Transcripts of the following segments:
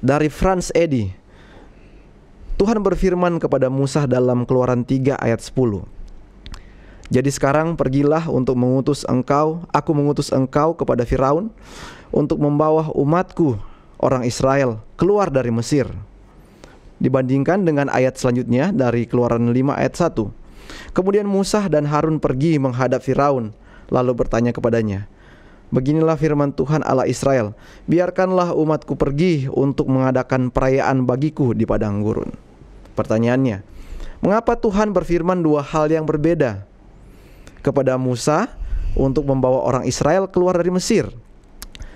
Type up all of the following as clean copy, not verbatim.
Dari Franz Eddy, Tuhan berfirman kepada Musa dalam Keluaran 3 ayat 10. Jadi sekarang pergilah untuk aku mengutus engkau kepada Firaun untuk membawa umatku orang Israel keluar dari Mesir. Dibandingkan dengan ayat selanjutnya dari Keluaran 5 ayat 1. Kemudian Musa dan Harun pergi menghadap Firaun, lalu bertanya kepadanya, beginilah firman Tuhan Allah Israel, biarkanlah umatku pergi untuk mengadakan perayaan bagiku di padang gurun. Pertanyaannya, mengapa Tuhan berfirman dua hal yang berbeda? Kepada Musa untuk membawa orang Israel keluar dari Mesir,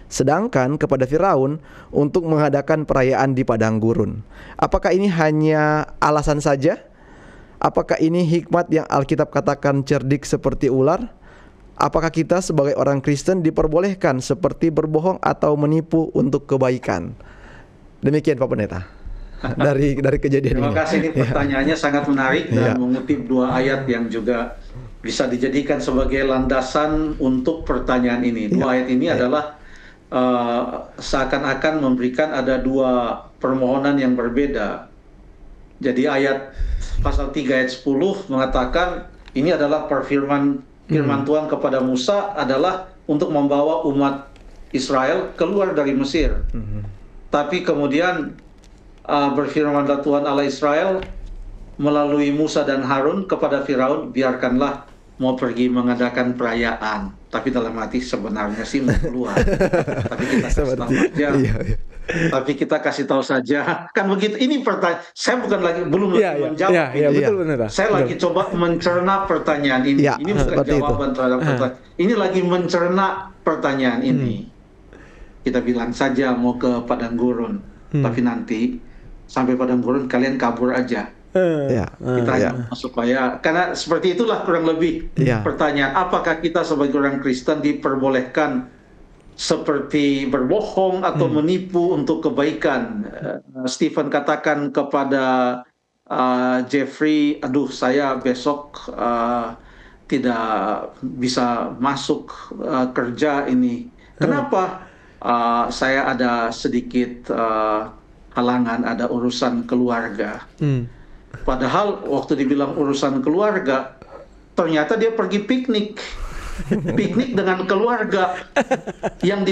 sedangkan kepada Firaun untuk mengadakan perayaan di padang gurun. Apakah ini hanya alasan saja? Apakah ini hikmat yang Alkitab katakan cerdik seperti ular? Apakah kita sebagai orang Kristen diperbolehkan seperti berbohong atau menipu untuk kebaikan? Demikian Pak Pendeta dari kejadian Terima ini. kasih, ini pertanyaannya sangat menarik dan mengutip dua ayat yang juga bisa dijadikan sebagai landasan untuk pertanyaan ini. Dua ayat ini adalah seakan-akan memberikan ada dua permohonan yang berbeda. Jadi ayat pasal 3 ayat 10 mengatakan ini adalah firman Tuhan kepada Musa adalah untuk membawa umat Israel keluar dari Mesir. Tapi kemudian berfirmanlah Tuhan Allah Israel melalui Musa dan Harun kepada Firaun, biarkanlah mau pergi mengadakan perayaan. Tapi dalam hati sebenarnya sih mau keluar. Tapi kita kasih tahu saja. Tapi kita kasih tahu saja. Kan begitu. Ini pertanyaan. Saya bukan lagi belum menjawab. Betul, benar. Saya lagi coba mencerna pertanyaan ini. Ini bukan jawaban terhadap pertanyaan. Ini lagi mencerna pertanyaan ini. Kita bilang saja mau ke padang gurun. Tapi nanti sampai padang gurun kalian kabur aja. Kita supaya karena seperti itulah kurang lebih pertanyaan, apakah kita sebagai orang Kristen diperbolehkan seperti berbohong atau menipu untuk kebaikan? Stephen katakan kepada Jeffrey, aduh saya besok tidak bisa masuk kerja ini. Kenapa? Saya ada sedikit halangan, ada urusan keluarga. Padahal waktu dibilang urusan keluarga, ternyata dia pergi piknik dengan keluarga. Yang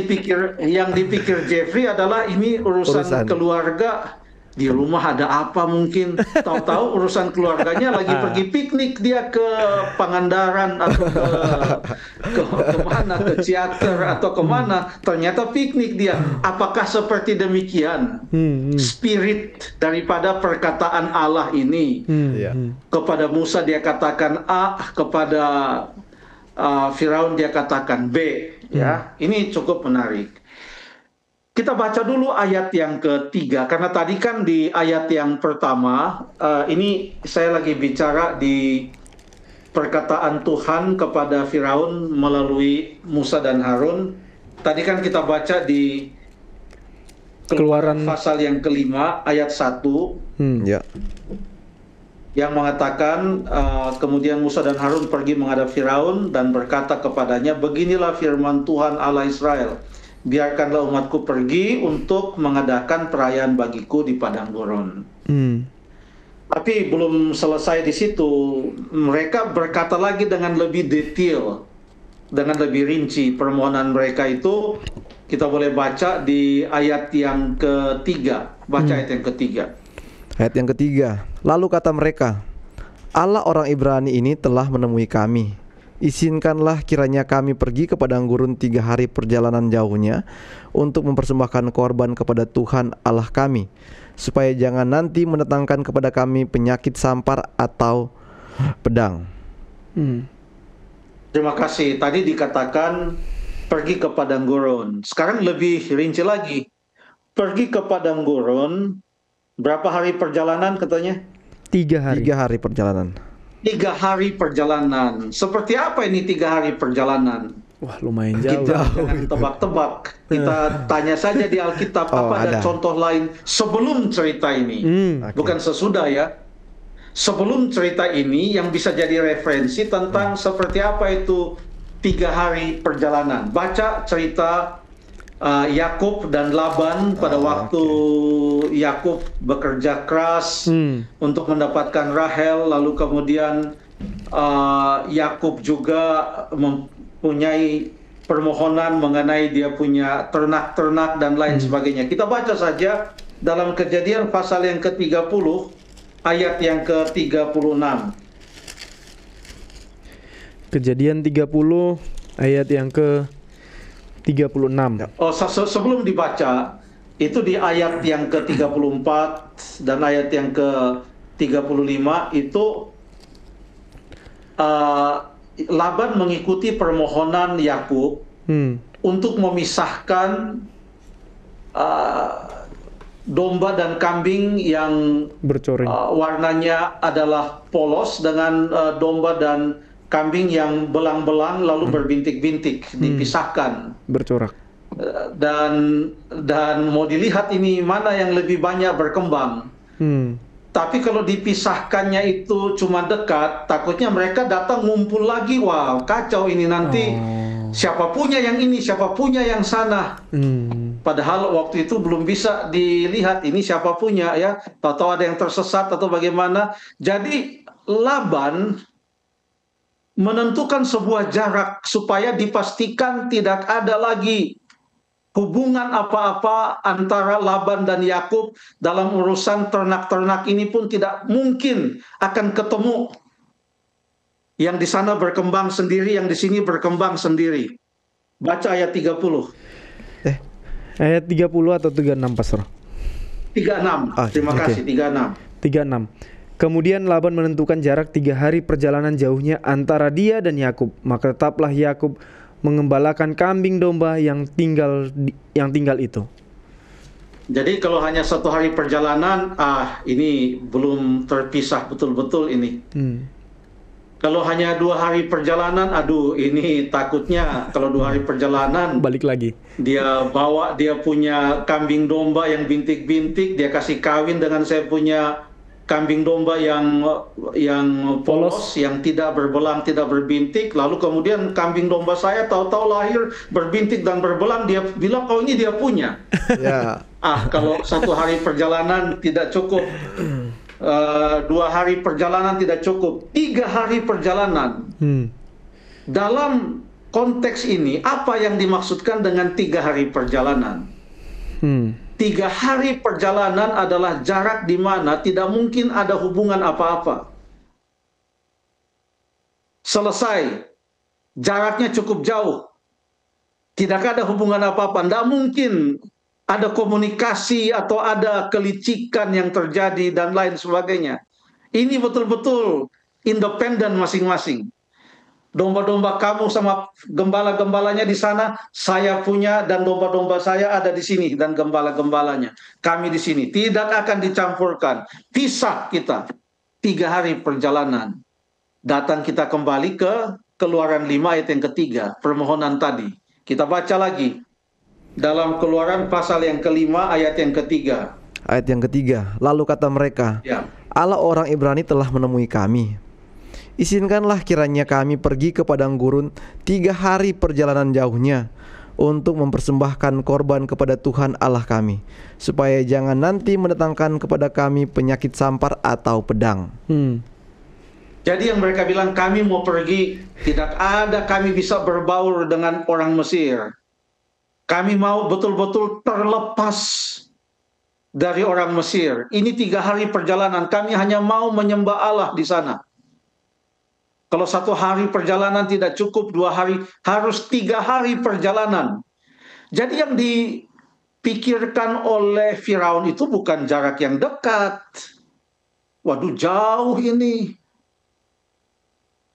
dipikir Jeffrey adalah ini urusan keluarga. Di rumah ada apa mungkin? Tahu-tahu urusan keluarganya lagi pergi piknik, dia ke Pangandaran atau kemana, ke Ciater atau kemana? Ternyata piknik dia. Apakah seperti demikian spirit daripada perkataan Allah ini? Kepada Musa dia katakan A, kepada Firaun dia katakan B. Ya, ini cukup menarik. Kita baca dulu ayat yang ketiga, karena tadi kan di ayat yang pertama, ini saya lagi bicara di perkataan Tuhan kepada Firaun melalui Musa dan Harun. Tadi kan kita baca di Keluaran pasal yang kelima, ayat 1, yang mengatakan, kemudian Musa dan Harun pergi menghadap Firaun dan berkata kepadanya, beginilah firman Tuhan Allah Israel, biarkanlah umatku pergi untuk mengadakan perayaan bagiku di padang gurun. Tapi belum selesai di situ. Mereka berkata lagi dengan lebih detail, dengan lebih rinci. Permohonan mereka itu kita boleh baca di ayat yang ketiga. Baca ayat yang ketiga. Ayat yang ketiga. Lalu kata mereka, Allah orang Ibrani ini telah menemui kami. Izinkanlah kiranya kami pergi ke padang gurun 3 hari perjalanan jauhnya untuk mempersembahkan korban kepada Tuhan Allah kami, supaya jangan nanti mendatangkan kepada kami penyakit sampar atau pedang. Terima kasih. Tadi dikatakan pergi ke padang gurun. Sekarang lebih rinci lagi. Pergi ke padang gurun, berapa hari perjalanan katanya? 3 hari. 3 hari perjalanan. 3 hari perjalanan. Seperti apa ini 3 hari perjalanan? Wah, lumayan jauh. Kita jangan tebak-tebak. Kita tanya saja di Alkitab apa ada contoh lain sebelum cerita ini. Bukan sesudah ya. Sebelum cerita ini yang bisa jadi referensi tentang seperti apa itu 3 hari perjalanan. Baca cerita Yakub dan Laban pada waktu Yakub bekerja keras untuk mendapatkan Rahel, lalu kemudian Yakub juga mempunyai permohonan mengenai dia punya ternak-ternak dan lain sebagainya. Kita baca saja dalam Kejadian pasal yang ke-30 ayat yang ke-36. Kejadian 30 ayat yang ke-36. Sebelum dibaca, itu di ayat yang ke-34 dan ayat yang ke-35 itu Laban mengikuti permohonan Yakub untuk memisahkan domba dan kambing yang bercoreng, warnanya adalah polos dengan domba dan kambing yang belang-belang lalu berbintik-bintik, dipisahkan, bercorak. Dan mau dilihat ini mana yang lebih banyak berkembang. Tapi kalau dipisahkannya itu cuma dekat, takutnya mereka datang ngumpul lagi. Wah, kacau ini nanti. Siapa punya yang ini, siapa punya yang sana. Padahal waktu itu belum bisa dilihat ini siapa punya, ya. Atau ada yang tersesat atau bagaimana. Jadi Laban menentukan sebuah jarak supaya dipastikan tidak ada lagi hubungan apa-apa antara Laban dan Yakub dalam urusan ternak-ternak ini pun tidak mungkin akan ketemu. Yang di sana berkembang sendiri, yang di sini berkembang sendiri. Baca ayat 30. Ayat 30 atau 36, Pastor? 36. Terima kasih, 36. 36. Kemudian Laban menentukan jarak 3 hari perjalanan jauhnya antara dia dan Yakub. Maka tetaplah Yakub mengembalakan kambing domba yang tinggal itu. Jadi kalau hanya 1 hari perjalanan, ini belum terpisah betul-betul ini. Kalau hanya 2 hari perjalanan, ini takutnya kalau 2 hari perjalanan balik lagi. Dia punya kambing domba yang bintik-bintik, dia kasih kawin dengan saya punya kambing domba yang polos, yang tidak berbelang, tidak berbintik. Lalu kemudian kambing domba saya tahu-tahu lahir berbintik dan berbelang, dia bilang, ini dia punya. Kalau 1 hari perjalanan tidak cukup, 2 hari perjalanan tidak cukup, 3 hari perjalanan. Dalam konteks ini, apa yang dimaksudkan dengan 3 hari perjalanan? 3 hari perjalanan adalah jarak di mana tidak mungkin ada hubungan apa-apa. Selesai. Jaraknya cukup jauh. Tidak ada hubungan apa-apa. Tidak mungkin ada komunikasi atau ada kelicikan yang terjadi dan lain sebagainya. Ini betul-betul independen masing-masing. Domba-domba kamu sama gembala-gembalanya di sana, saya punya, dan domba-domba saya ada di sini, dan gembala-gembalanya. Kami di sini. Tidak akan dicampurkan. Pisah kita. 3 hari perjalanan. Datang kita kembali ke Keluaran 5 ayat yang ketiga. Permohonan tadi. Kita baca lagi. Dalam Keluaran pasal yang ke-5 ayat yang ketiga. Ayat yang ketiga. Lalu kata mereka, Allah orang Ibrani telah menemui kami. Izinkanlah kiranya kami pergi ke padang gurun 3 hari perjalanan jauhnya untuk mempersembahkan korban kepada Tuhan Allah kami, supaya jangan nanti mendatangkan kepada kami penyakit sampar atau pedang. Jadi yang mereka bilang, kami mau pergi, tidak ada kami bisa berbaur dengan orang Mesir. Kami mau betul-betul terlepas dari orang Mesir. Ini 3 hari perjalanan, kami hanya mau menyembah Allah di sana. Kalau 1 hari perjalanan tidak cukup, 2 hari, harus 3 hari perjalanan. Jadi yang dipikirkan oleh Firaun itu bukan jarak yang dekat. Waduh, jauh ini.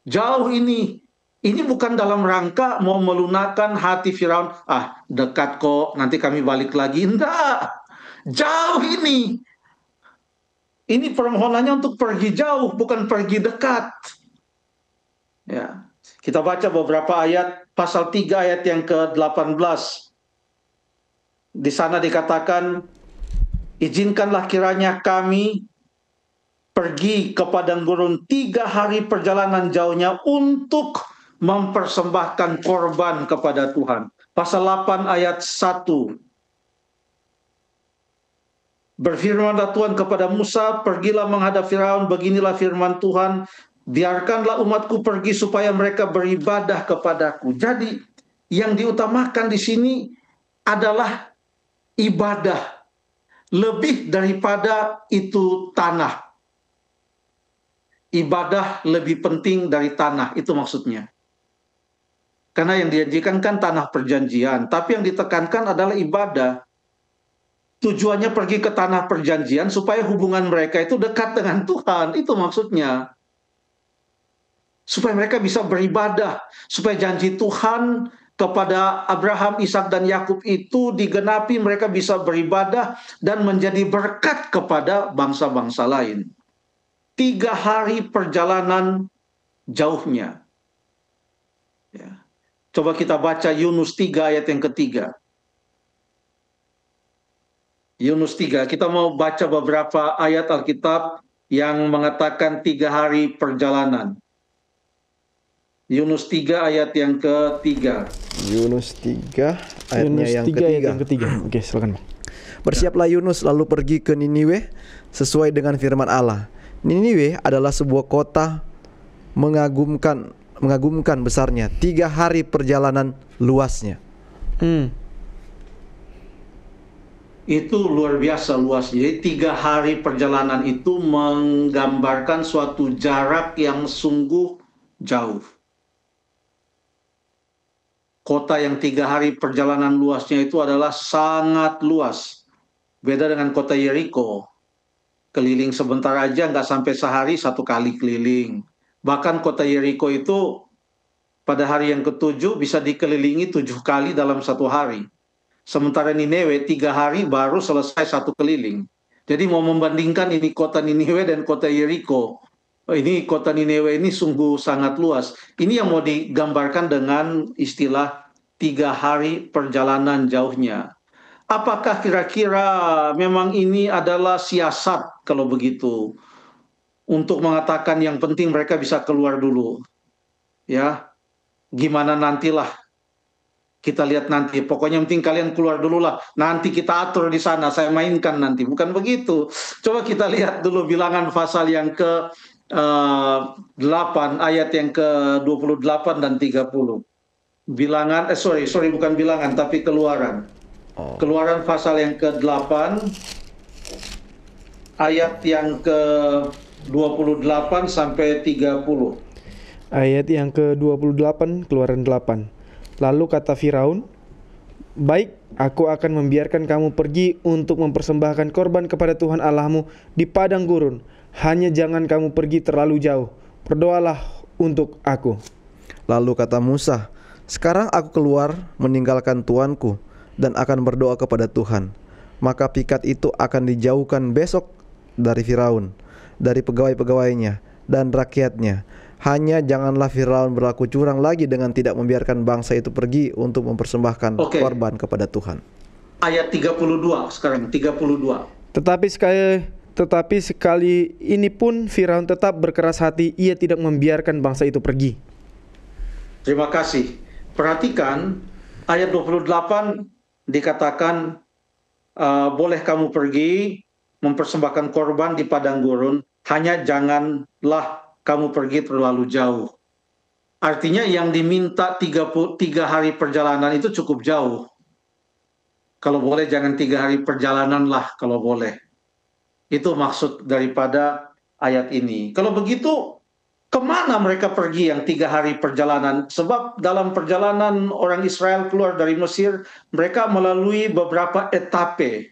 Jauh ini. Ini bukan dalam rangka mau melunakkan hati Firaun. Dekat kok, nanti kami balik lagi. Enggak. Jauh ini. Ini permohonannya untuk pergi jauh, bukan pergi dekat. Ya, kita baca beberapa ayat, pasal 3 ayat yang ke-18. Di sana dikatakan, izinkanlah kiranya kami pergi ke padang gurun 3 hari perjalanan jauhnya untuk mempersembahkan korban kepada Tuhan. Pasal 8 ayat 1. Berfirmanlah Tuhan kepada Musa, pergilah menghadap Firaun, beginilah firman Tuhan, biarkanlah umatku pergi supaya mereka beribadah kepadaku. Jadi yang diutamakan di sini adalah ibadah, lebih daripada itu tanah. Ibadah lebih penting dari tanah, itu maksudnya. Karena yang dijanjikan kan tanah perjanjian, tapi yang ditekankan adalah ibadah. Tujuannya pergi ke tanah perjanjian supaya hubungan mereka itu dekat dengan Tuhan, itu maksudnya. Supaya mereka bisa beribadah, supaya janji Tuhan kepada Abraham, Ishak dan Yakub itu digenapi, mereka bisa beribadah dan menjadi berkat kepada bangsa-bangsa lain. 3 hari perjalanan jauhnya. Ya. Coba kita baca Yunus 3 ayat yang ketiga. Yunus 3, kita mau baca beberapa ayat Alkitab yang mengatakan 3 hari perjalanan. Yunus 3 ayat yang ketiga. Yunus 3 ayatnya yang ketiga. Ayat yang ketiga. Oke, silakan. Bersiaplah Yunus lalu pergi ke Niniwe sesuai dengan firman Allah. Niniwe adalah sebuah kota mengagumkan besarnya. 3 hari perjalanan luasnya. Itu luar biasa luasnya. Jadi 3 hari perjalanan itu menggambarkan suatu jarak yang sungguh jauh. Kota yang 3 hari perjalanan luasnya itu adalah sangat luas. Beda dengan kota Yeriko. Keliling sebentar aja nggak sampai sehari 1 kali keliling. Bahkan kota Yeriko itu pada hari yang ke-7 bisa dikelilingi 7 kali dalam 1 hari. Sementara Niniwe 3 hari baru selesai 1 keliling. Jadi mau membandingkan ini kota Niniwe dan kota Yeriko. Ini kota Niniwe ini sungguh sangat luas. Ini yang mau digambarkan dengan istilah 3 hari perjalanan jauhnya. Apakah kira-kira memang ini adalah siasat kalau begitu? Untuk mengatakan yang penting mereka bisa keluar dulu. Ya, gimana nantilah. Kita lihat nanti, pokoknya yang penting kalian keluar dulu lah. Nanti kita atur di sana, saya mainkan nanti. Bukan begitu. Coba kita lihat dulu Bilangan pasal yang ke-8, ayat yang ke-28 dan 30. Bilangan, bukan Bilangan, tapi Keluaran. Keluaran pasal yang ke-8, ayat yang ke-28 sampai 30. Ayat yang ke-28, Keluaran 8. Lalu kata Firaun, baik, aku akan membiarkan kamu pergi untuk mempersembahkan korban kepada Tuhan Allahmu di padang gurun. Hanya jangan kamu pergi terlalu jauh. Berdoalah untuk aku. Lalu kata Musa, sekarang aku keluar meninggalkan tuanku dan akan berdoa kepada Tuhan. Maka pikat itu akan dijauhkan besok dari Firaun, dari pegawai-pegawainya dan rakyatnya. Hanya janganlah Firaun berlaku curang lagi dengan tidak membiarkan bangsa itu pergi untuk mempersembahkan korban kepada Tuhan. Ayat 32 sekarang, 32. Tetapi sekali ini pun Firaun tetap berkeras hati, ia tidak membiarkan bangsa itu pergi. Terima kasih. Perhatikan ayat 28 dikatakan boleh kamu pergi mempersembahkan korban di padang gurun, hanya janganlah kamu pergi terlalu jauh. Artinya yang diminta 3 hari perjalanan itu cukup jauh. Kalau boleh jangan 3 hari perjalanan lah kalau boleh. Itu maksud daripada ayat ini. Kalau begitu, kemana mereka pergi yang 3 hari perjalanan? Sebab dalam perjalanan orang Israel keluar dari Mesir, mereka melalui beberapa etape.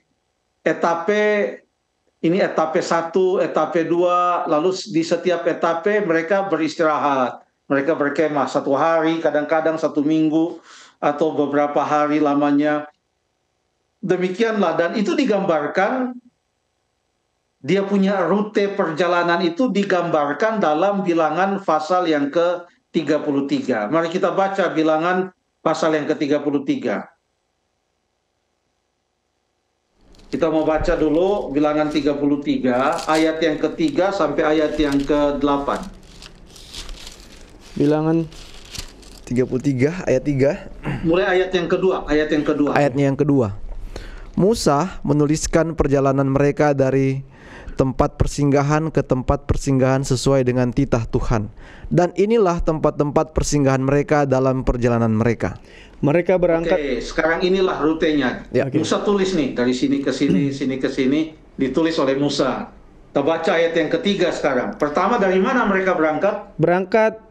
Ini etape 1, etape 2, lalu di setiap etape mereka beristirahat. Mereka berkemah 1 hari, kadang-kadang 1 minggu, atau beberapa hari lamanya. Demikianlah, dan itu digambarkan, dia punya rute perjalanan itu digambarkan dalam Bilangan pasal yang ke-33. Mari kita baca Bilangan pasal yang ke-33. Kita mau baca dulu Bilangan 33, ayat yang ke-3 sampai ayat yang ke-8. Bilangan 33 ayat 3. Mulai ayat yang kedua, Ayatnya yang kedua. Musa menuliskan perjalanan mereka dari tempat persinggahan ke tempat persinggahan sesuai dengan titah Tuhan. Dan inilah tempat-tempat persinggahan mereka dalam perjalanan mereka. Mereka berangkat. Oke, sekarang inilah rutenya. Ya. Musa tulis nih, dari sini ke sini, sini ke sini, ditulis oleh Musa. Kita baca ayat yang ketiga sekarang. Pertama, dari mana mereka berangkat?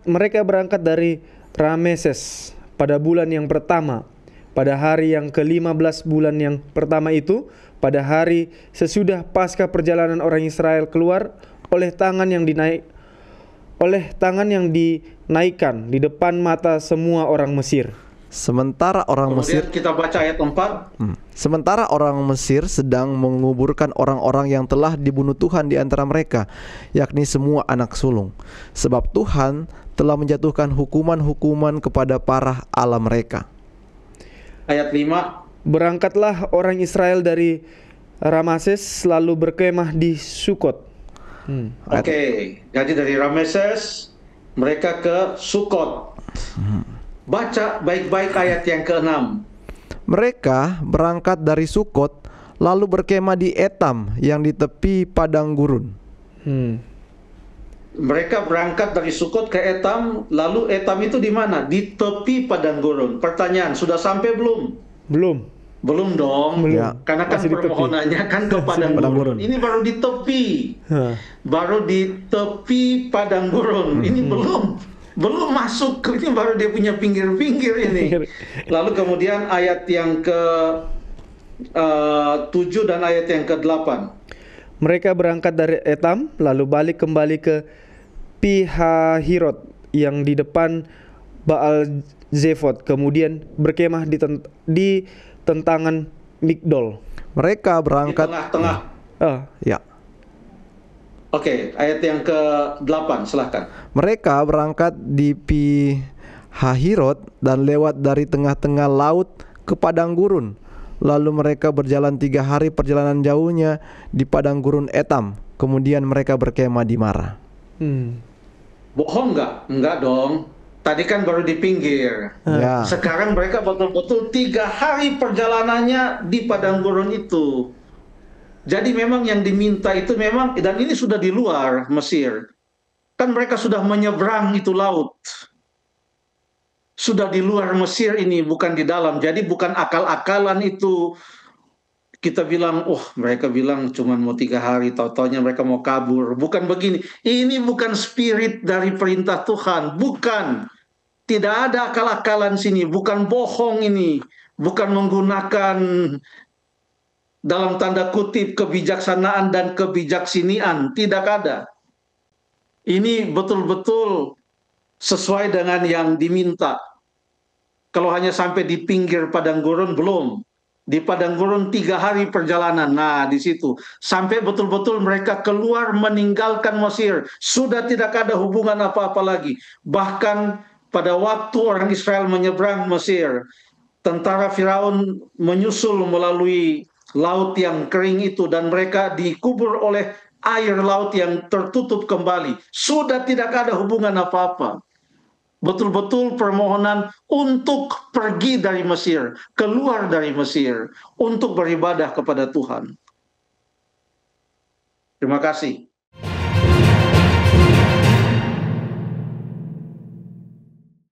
Mereka berangkat dari Rameses pada bulan yang pertama, pada hari yang ke-15 bulan yang pertama itu, pada hari sesudah pasca perjalanan orang Israel keluar oleh tangan yang dinaikkan di depan mata semua orang Mesir. Sementara orang Mesir, kita baca ayat 4. Sementara orang Mesir sedang menguburkan orang-orang yang telah dibunuh Tuhan di antara mereka, yakni semua anak sulung. Sebab Tuhan telah menjatuhkan hukuman-hukuman kepada para Allah mereka. Ayat 5. Berangkatlah orang Israel dari Rameses lalu berkemah di Sukot. Oke, jadi dari Rameses mereka ke Sukot. Baca baik-baik ayat yang ke-6. Mereka berangkat dari Sukot lalu berkemah di Etam yang di tepi padang gurun. Mereka berangkat dari Sukot ke Etam, lalu Etam itu di mana? Di tepi padang gurun. Pertanyaan, sudah sampai belum? Belum dong. Ya. Karena kan permohonannya kan ke padang gurun. Ini baru di tepi. Baru di tepi padang gurun. Ini belum masuk, ini baru dia punya pinggir-pinggir ini. Lalu kemudian ayat yang ke-7 dan ayat yang ke-8. Mereka berangkat dari Etam lalu balik kembali ke Pihahirot yang di depan Baal Zephot, kemudian berkemah di tentangan Migdol. Mereka berangkat di tengah-tengah. Ya. Oke, ayat yang ke-8, silahkan. Mereka berangkat di Pihahirot dan lewat dari tengah-tengah laut ke padang gurun. Lalu mereka berjalan 3 hari perjalanan jauhnya di padang gurun Etam. Kemudian mereka berkemah di Mara. Bohong nggak? Enggak dong. Tadi kan baru di pinggir. Ya. Sekarang mereka betul-betul 3 hari perjalanannya di padang gurun itu. Jadi memang yang diminta itu memang, dan ini sudah di luar Mesir. Kan mereka sudah menyeberang itu laut. Sudah di luar Mesir ini, bukan di dalam. Jadi bukan akal-akalan itu. Kita bilang, mereka bilang cuma mau 3 hari, tau-taunya mereka mau kabur. Bukan begini. Ini bukan spirit dari perintah Tuhan. Bukan. Tidak ada akal-akalan sini. Bukan bohong ini. Bukan menggunakan dalam tanda kutip kebijaksanaan dan kebijaksinian. Tidak ada. Ini betul-betul sesuai dengan yang diminta. Kalau hanya sampai di pinggir padang gurun, belum. Di padang gurun 3 hari perjalanan. Nah, di situ. Sampai betul-betul mereka keluar meninggalkan Mesir. Sudah tidak ada hubungan apa-apa lagi. Bahkan pada waktu orang Israel menyeberang Mesir, tentara Firaun menyusul melalui laut yang kering itu dan mereka dikubur oleh air laut yang tertutup kembali. Sudah tidak ada hubungan apa-apa. Betul-betul permohonan untuk pergi dari Mesir, keluar dari Mesir, untuk beribadah kepada Tuhan. Terima kasih.